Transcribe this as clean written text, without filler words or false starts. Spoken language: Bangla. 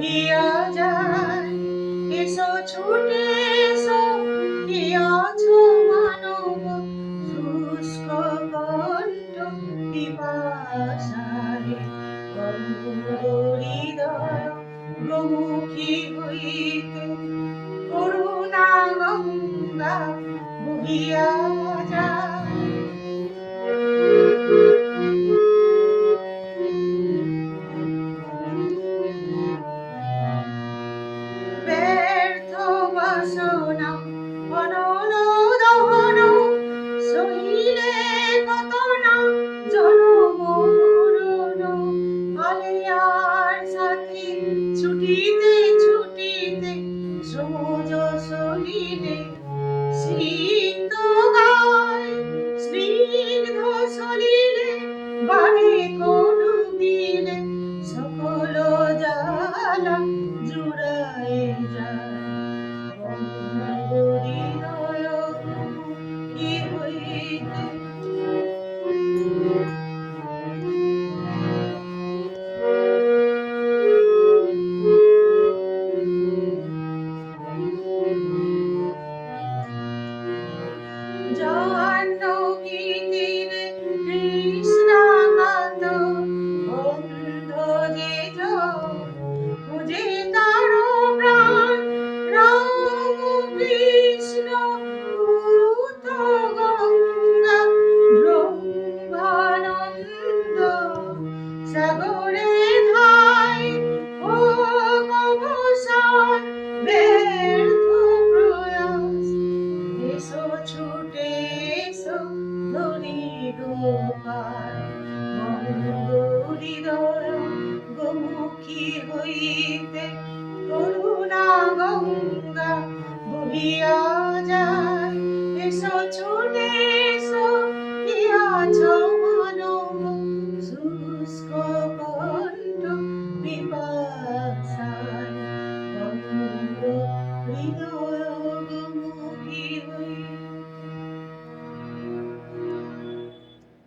বহিয়া যায়। এসো ছুটে এসো, কি আছো মানব শুষ্ক কণ্ঠ পিপাসায়। হৃদয় গোমুখী হইতে করুণা গঙ্গা বহিয়া যায়। ব্যর্থ বাসনা অনল দহন সহিলে কত না জনম মরণ। আলেয়ার সাথে ছুটিতে ছুটিতে সমুজ সলিলে সিক্ত গায়। স্নিগ্ধ সলিলে বাণী কটু দিলে সকল জ্বালা জুড়ায় যায়। হৃদয় কি হইতে জাহ্নবী তীরে কৃষ্ণাকান্ত অন্ধ যে জন খুঁজে তার প্রাণ। রাম কৃষ্ণ পূত গঙ্গা ব্রহ্মানন্দ সাগরে ধায়। ও অবসান ব্যর্থ প্রয়াস, এসো ছুটে এসো ধরি গোপাল। হৃদয় গোমুখী হইতে করুণা গঙ্গা বহিয়া যায়। এসো ছুটে এসো, কি আছো